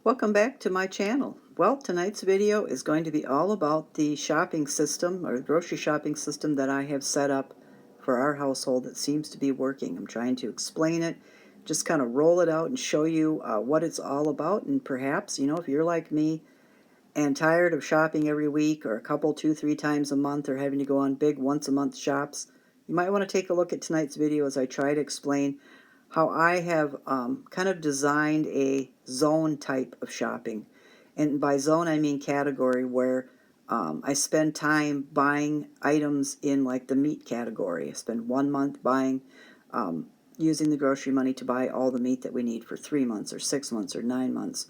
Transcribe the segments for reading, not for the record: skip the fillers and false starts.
Welcome back to my channel. Well, tonight's video is going to be all about the shopping system or grocery shopping system that I have set up for our household that seems to be working. I'm trying to explain it, just kind of roll it out and show you what it's all about. And perhaps, if you're like me and tired of shopping every week or a couple, 2, 3 times a month or having to go on big once-a-month shops, you might want to take a look at tonight's video as I try to explain how I have kind of designed a zone type of shopping. And by zone, I mean category, where I spend time buying items in like the meat category. I spend 1 month buying, using the grocery money to buy all the meat that we need for 3 months or 6 months or 9 months.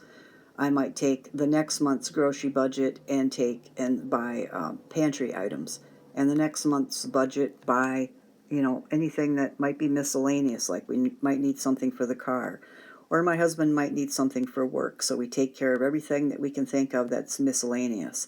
I might take the next month's grocery budget and buy pantry items, and the next month's budget buy anything that might be miscellaneous, like we might need something for the car, or my husband might need something for work, so we take care of everything that we can think of that's miscellaneous,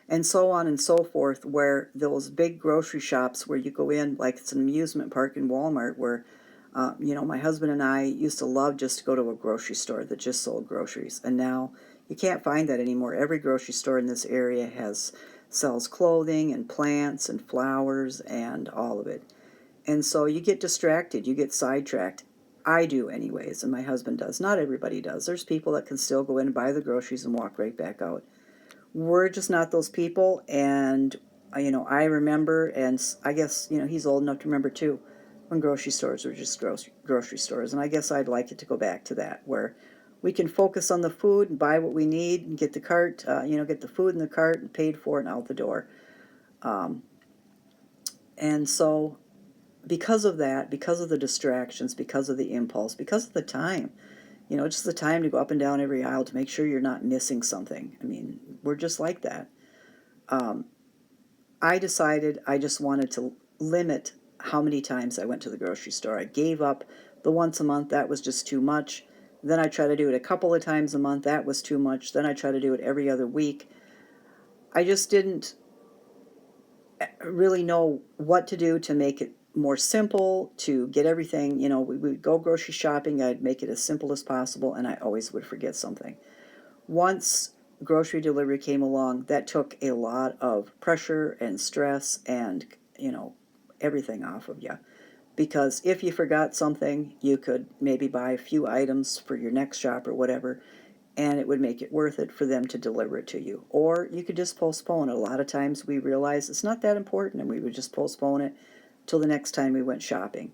and so on and so forth, where those big grocery shops where you go in, like it's an amusement park in Walmart, where my husband and I used to love just to go to a grocery store that just sold groceries, and now you can't find that anymore. Every grocery store in this area sells clothing and plants and flowers and all of it. And so you get distracted, you get sidetracked. I do anyways, and my husband does. Not everybody does. There's people that can still go in and buy the groceries and walk right back out. We're just not those people, and I remember, and I guess he's old enough to remember too, when grocery stores were just grocery stores, and I guess I'd like it to go back to that, where we can focus on the food and buy what we need and get the cart, get the food in the cart and paid for and out the door. And so because of that, because of the distractions, because of the impulse, because of the time, just the time to go up and down every aisle to make sure you're not missing something. I mean, we're just like that. I decided I just wanted to limit how many times I went to the grocery store. I gave up the once a month. That was just too much. Then I try to do it a couple of times a month. That was too much. Then I try to do it every other week. I just didn't really know what to do to make it more simple, to get everything, we would go grocery shopping, I'd make it as simple as possible, and I always would forget something. Once grocery delivery came along, that took a lot of pressure and stress and, everything off of you. Because if you forgot something, you could maybe buy a few items for your next shop or whatever, and it would make it worth it for them to deliver it to you. Or you could just postpone it. A lot of times we realized it's not that important, and we would just postpone it till the next time we went shopping.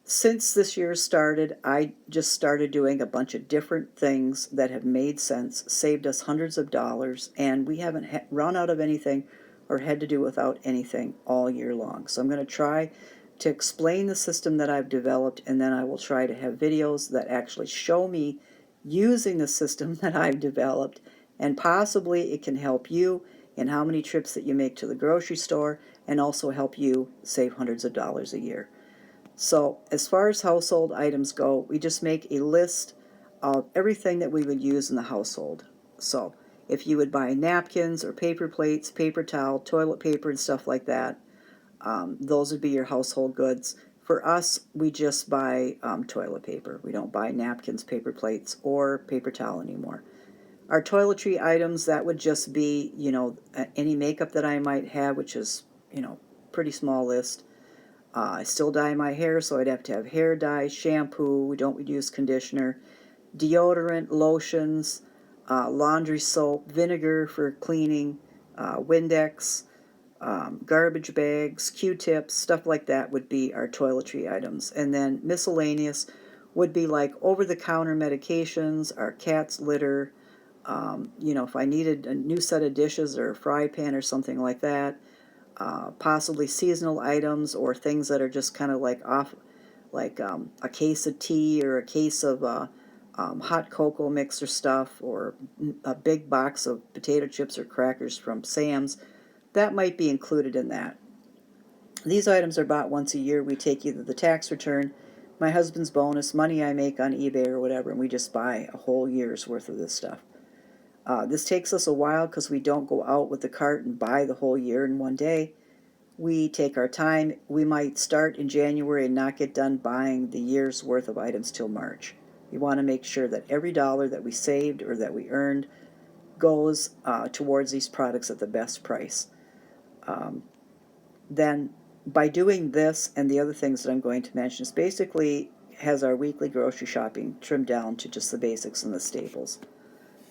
Since this year started, I just started doing a bunch of different things that have made sense, saved us hundreds of dollars, and we haven't run out of anything or had to do without anything all year long. So I'm going to try to explain the system that I've developed, and then I will try to have videos that actually show me using the system that I've developed, and possibly it can help you in how many trips that you make to the grocery store, and also help you save hundreds of dollars a year. So as far as household items go, we just make a list of everything that we would use in the household. So if you would buy napkins or paper plates, paper towel, toilet paper, and stuff like that, those would be your household goods. For us, we just buy toilet paper. We don't buy napkins, paper plates, or paper towel anymore. Our toiletry items, that would just be, any makeup that I might have, which is, pretty small list. I still dye my hair, so I'd have to have hair dye, shampoo, we don't use conditioner, deodorant, lotions, laundry soap, vinegar for cleaning, Windex, garbage bags, Q-tips, stuff like that would be our toiletry items. And then miscellaneous would be like over-the-counter medications, our cat's litter, if I needed a new set of dishes or a fry pan or something like that, possibly seasonal items or things that are just kind of like off, like a case of tea or a case of hot cocoa mix or stuff, or a big box of potato chips or crackers from Sam's. That might be included in that. These items are bought once a year. We take either the tax return, my husband's bonus, money I make on eBay or whatever, and we just buy a whole year's worth of this stuff. This takes us a while because we don't go out with the cart and buy the whole year in one day. We take our time. We might start in January and not get done buying the year's worth of items till March. You want to make sure that every dollar that we saved or that we earned goes towards these products at the best price. Then by doing this and the other things that I'm going to mention, is basically has our weekly grocery shopping trimmed down to just the basics and the staples,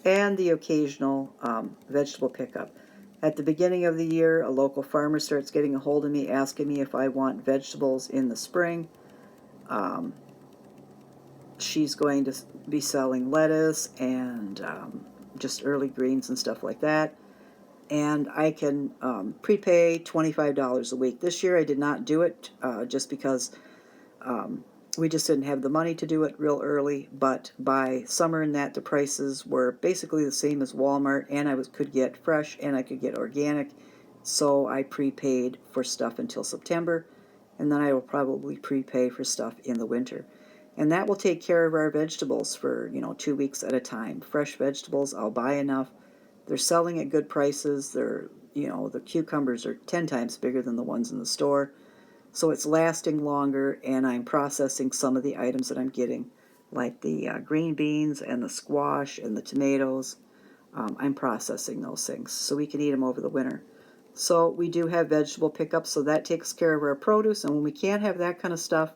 and the occasional vegetable pickup. At the beginning of the year, a local farmer starts getting a hold of me asking me if I want vegetables in the spring. She's going to be selling lettuce and just early greens and stuff like that. And I can prepay $25 a week. This year I did not do it just because we just didn't have the money to do it real early. But by summer and that, the prices were basically the same as Walmart, and I could get fresh and I could get organic. So I prepaid for stuff until September, and then I will probably prepay for stuff in the winter. And that will take care of our vegetables for, 2 weeks at a time. Fresh vegetables, I'll buy enough. They're selling at good prices. The cucumbers are 10 times bigger than the ones in the store. So it's lasting longer, and I'm processing some of the items that I'm getting, like the green beans and the squash and the tomatoes. I'm processing those things so we can eat them over the winter. So we do have vegetable pickup, so that takes care of our produce. And when we can't have that kind of stuff,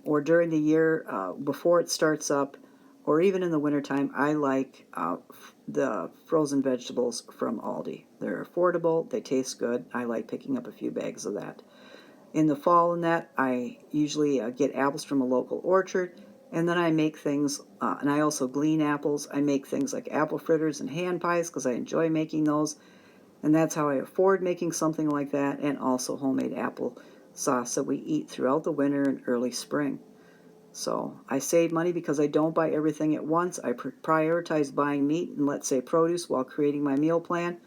or during the year before it starts up, or even in the wintertime, I like the frozen vegetables from Aldi. They're affordable, they taste good. I like picking up a few bags of that. In the fall and that, I usually get apples from a local orchard, and then I make things, and I also glean apples. I make things like apple fritters and hand pies because I enjoy making those, and that's how I afford making something like that, and also homemade apple sauce that we eat throughout the winter and early spring. So I save money because I don't buy everything at once. I prioritize buying meat and, let's say, produce while creating my meal plan.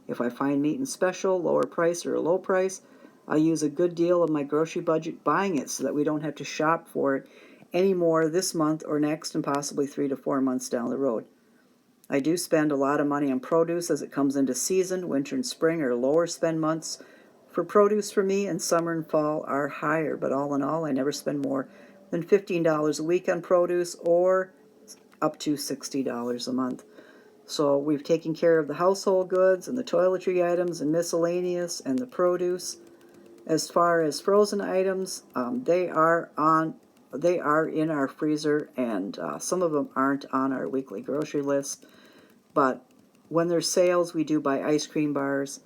If I find meat in special, lower price, or a low price, I'll use a good deal of my grocery budget buying it so that we don't have to shop for it anymore this month or next, and possibly 3 to 4 months down the road. I do spend a lot of money on produce as it comes into season. Winter and spring are lower spend months for produce for me, and summer and fall are higher. But all in all, I never spend more than $15 a week on produce, or up to $60 a month. So we've taken care of the household goods and the toiletry items and miscellaneous and the produce. As far as frozen items, they are in our freezer, and some of them aren't on our weekly grocery list. But when there's sales, we do buy ice cream bars.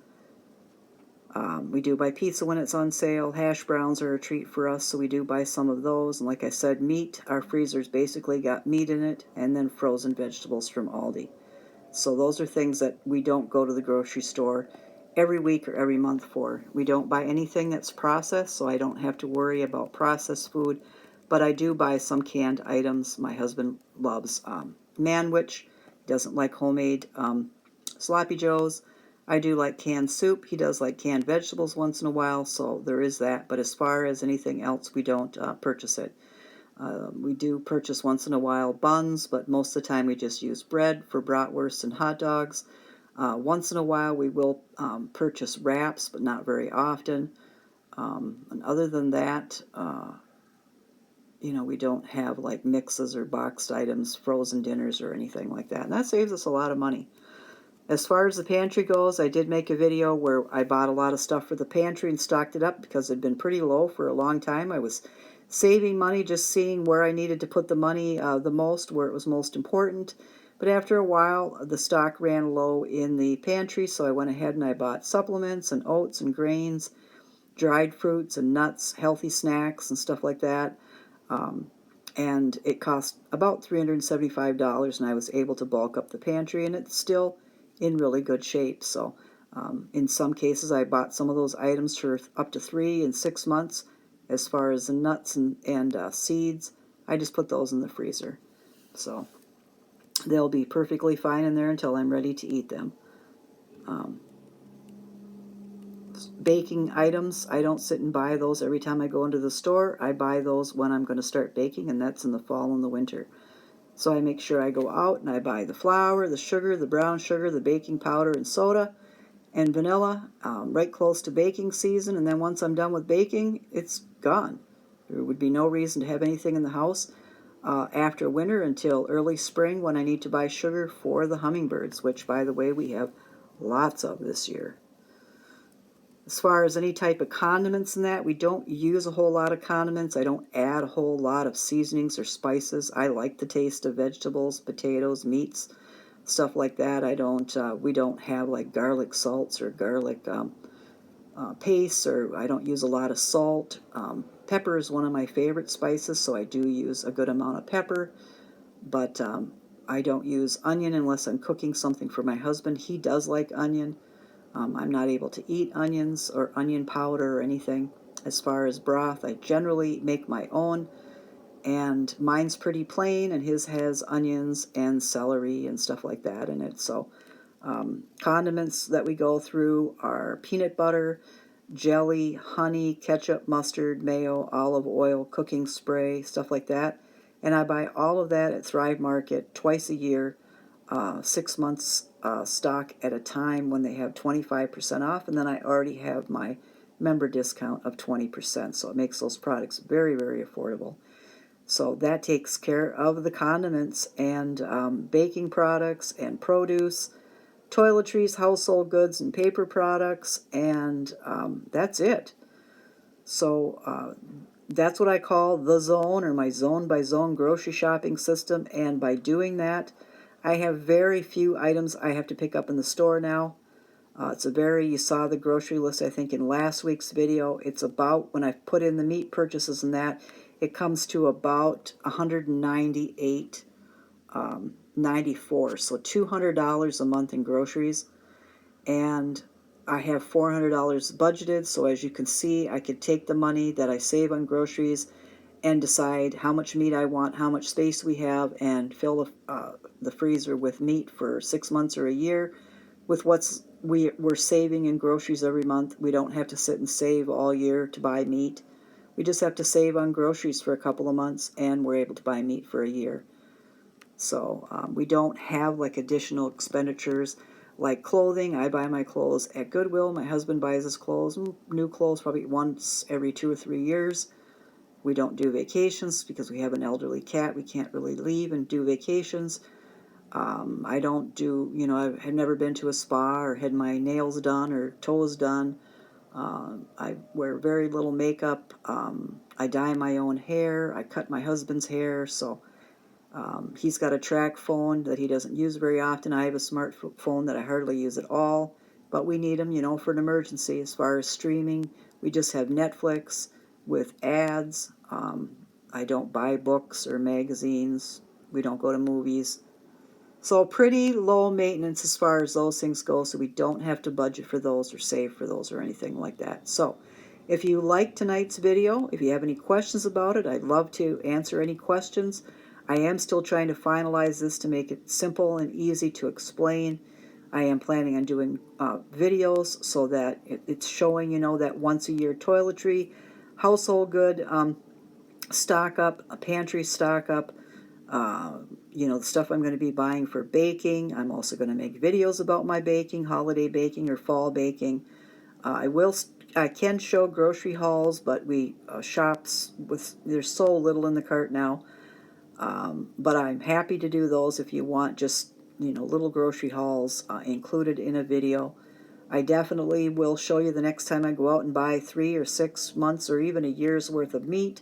We do buy pizza when it's on sale. Hash browns are a treat for us, so we do buy some of those. And like I said, meat, our freezer's basically got meat in it, and then frozen vegetables from Aldi. So those are things that we don't go to the grocery store every week or every month for. We don't buy anything that's processed, so I don't have to worry about processed food. But I do buy some canned items. My husband loves Manwich. He doesn't like homemade sloppy joes. I do like canned soup. He does like canned vegetables once in a while, so there is that. But as far as anything else, we don't purchase it. We do purchase once in a while buns, but most of the time we just use bread for bratwursts and hot dogs. Once in a while we will purchase wraps, but not very often. And other than that, we don't have like mixes or boxed items, frozen dinners, or anything like that. And that saves us a lot of money. As far as the pantry goes, I did make a video where I bought a lot of stuff for the pantry and stocked it up because it had been pretty low for a long time. I was saving money, just seeing where I needed to put the money the most, where it was most important. But after a while, the stock ran low in the pantry, so I went ahead and I bought supplements and oats and grains, dried fruits and nuts, healthy snacks and stuff like that. And it cost about $375, and I was able to bulk up the pantry, and it's still in really good shape. So in some cases, I bought some of those items for up to 3 and 6 months. As far as the nuts and seeds, I just put those in the freezer. So they'll be perfectly fine in there until I'm ready to eat them. Baking items, I don't sit and buy those every time I go into the store. I buy those when I'm going to start baking, and that's in the fall and the winter. So I make sure I go out and I buy the flour, the sugar, the brown sugar, the baking powder, and soda, and vanilla right close to baking season. And then once I'm done with baking, it's gone. There would be no reason to have anything in the house after winter until early spring when I need to buy sugar for the hummingbirds, which, by the way, we have lots of this year. As far as any type of condiments in that, we don't use a whole lot of condiments. I don't add a whole lot of seasonings or spices. I like the taste of vegetables, potatoes, meats, stuff like that. We don't have like garlic salts or garlic paste, or I don't use a lot of salt. Pepper is one of my favorite spices, so I do use a good amount of pepper, but I don't use onion unless I'm cooking something for my husband. He does like onion. I'm not able to eat onions or onion powder or anything. As far as broth, I generally make my own, and mine's pretty plain, and his has onions and celery and stuff like that in it. So condiments that we go through are peanut butter, jelly, honey, ketchup, mustard, mayo, olive oil, cooking spray, stuff like that. And I buy all of that at Thrive Market twice a year, 6 months stock at a time when they have 25% off, and then I already have my member discount of 20%, so it makes those products very, very affordable. So that takes care of the condiments and baking products and produce, toiletries, household goods, and paper products, and that's it. So that's what I call the zone, or my zone by zone grocery shopping system, and by doing that, I have very few items I have to pick up in the store now. You saw the grocery list, I think, in last week's video. It's about, when I put in the meat purchases and that, it comes to about $198, $94, so $200 a month in groceries. And I have $400 budgeted, so as you can see, I could take the money that I save on groceries and decide how much meat I want, how much space we have, and fill the freezer with meat for 6 months or a year. With we're saving in groceries every month, we don't have to sit and save all year to buy meat. We just have to save on groceries for a couple of months, and we're able to buy meat for a year. So we don't have like additional expenditures like clothing. I buy my clothes at Goodwill. My husband buys his clothes, new clothes, probably once every 2 or 3 years. We don't do vacations because we have an elderly cat. We can't really leave and do vacations. I don't do, I've never been to a spa or had my nails done or toes done. I wear very little makeup. I dye my own hair. I cut my husband's hair, so he's got a track phone that he doesn't use very often. I have a smartphone that I hardly use at all, but we need them, for an emergency. As far as streaming, we just have Netflix with ads. I don't buy books or magazines. We don't go to movies. So pretty low maintenance as far as those things go, so we don't have to budget for those or save for those or anything like that. So if you liked tonight's video, if you have any questions about it, I'd love to answer any questions. I am still trying to finalize this to make it simple and easy to explain. I am planning on doing videos so that it's showing, that once a year toiletry, household good stock up, a pantry stock up, the stuff I'm going to be buying for baking. I'm also going to make videos about my baking, holiday baking or fall baking. I can show grocery hauls, but shops there's so little in the cart now. But I'm happy to do those if you want just, little grocery hauls included in a video. I definitely will show you the next time I go out and buy 3 or 6 months or even a year's worth of meat,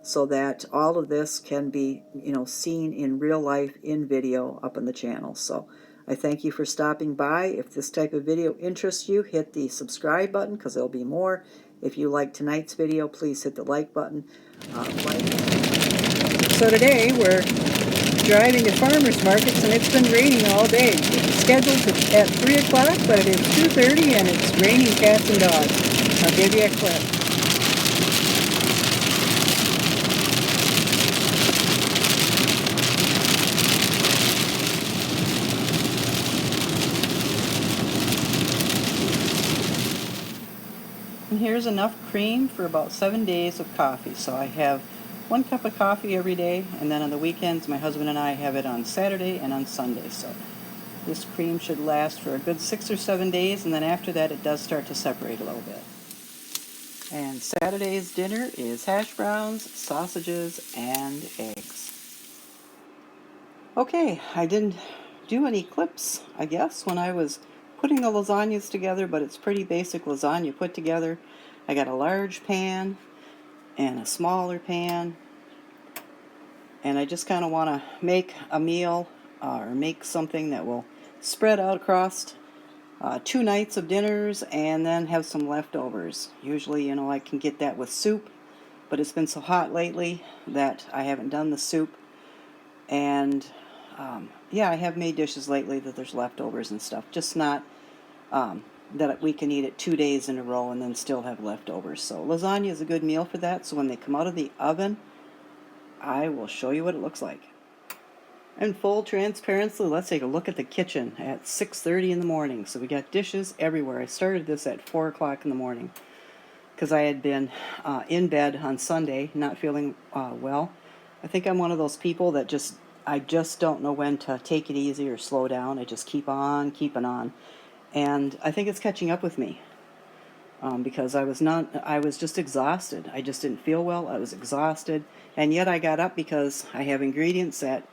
so that all of this can be, seen in real life in video up on the channel. So I thank you for stopping by. If this type of video interests you, hit the subscribe button because there'll be more. If you like tonight's video, please hit the like button. So today we're driving to farmers markets, and it's been raining all day. It's scheduled at 3 o'clock, but it is 2:30 and it's raining cats and dogs. I'll give you a clip. And here's enough cream for about 7 days of coffee. So I have 1 cup of coffee every day, and then on the weekends my husband and I have it on Saturday and on Sunday. So this cream should last for a good 6 or 7 days, and then after that it does start to separate a little bit. And Saturday's dinner is hash browns, sausages, and eggs. Okay, I didn't do any clips, I guess, when I was putting the lasagnas together, but it's pretty basic lasagna put together. I got a large pan and a smaller pan, and I just kind of want to make a meal or make something that will spread out across 2 nights of dinners and then have some leftovers. Usually, I can get that with soup, but it's been so hot lately that I haven't done the soup. And yeah, I have made dishes lately that there's leftovers and stuff, just not that we can eat it 2 days in a row and then still have leftovers. So lasagna is a good meal for that. So when they come out of the oven, I will show you what it looks like. In full transparency, let's take a look at the kitchen at 6:30 in the morning. So we got dishes everywhere. I started this at 4 o'clock in the morning because I had been in bed on Sunday, not feeling well. I think I'm one of those people that I just don't know when to take it easy or slow down. I just keep on keeping on. And I think it's catching up with me because I was just exhausted. I just didn't feel well. I was exhausted. And yet I got up because I have ingredients that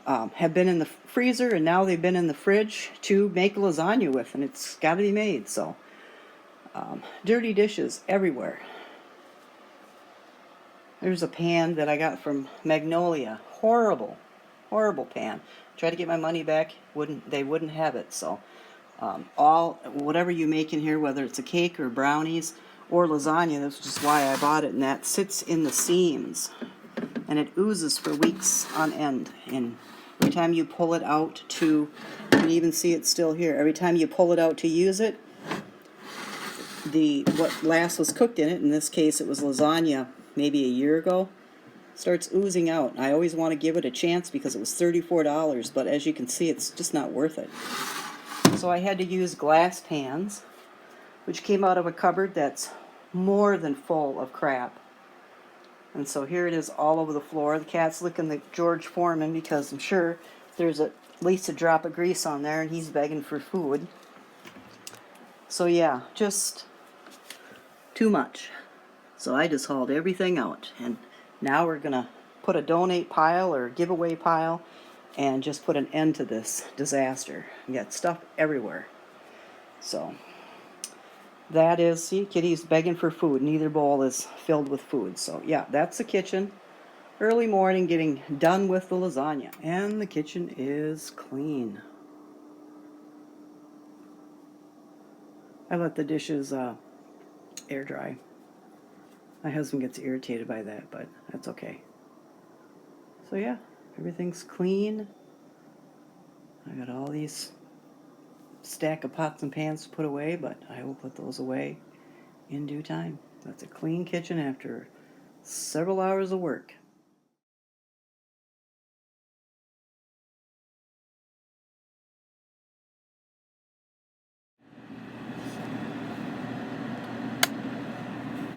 have been in the freezer and now they've been in the fridge to make lasagna with, and it's got to be made. So dirty dishes everywhere. There's a pan that I got from Magnolia. Horrible pan. Tried to get my money back. They wouldn't have it. So whatever you make in here, whether it's a cake or brownies or lasagna, that's just why I bought it. And that sits in the seams, and it oozes for weeks on end. And every time you pull it out you can even see it still here. Every time you pull it out to use it, what last was cooked in it, in this case it was lasagna maybe a year ago, starts oozing out. I always want to give it a chance because it was $34, but as you can see, it's just not worth it. So I had to use glass pans, which came out of a cupboard that's more than full of crap. And so here it is all over the floor. The cat's licking the George Foreman because I'm sure there's at least a drop of grease on there and he's begging for food. So yeah, just too much. So I just hauled everything out. And now we're going to put a donate pile or giveaway pile and just put an end to this disaster. We got stuff everywhere. So that is, see, Kitty's begging for food. Neither bowl is filled with food. So yeah, that's the kitchen. Early morning, getting done with the lasagna. And the kitchen is clean. I let the dishes air dry. My husband gets irritated by that, but that's okay. So yeah, everything's clean. I got all these stack of pots and pans to put away, but I will put those away in due time. That's a clean kitchen after several hours of work.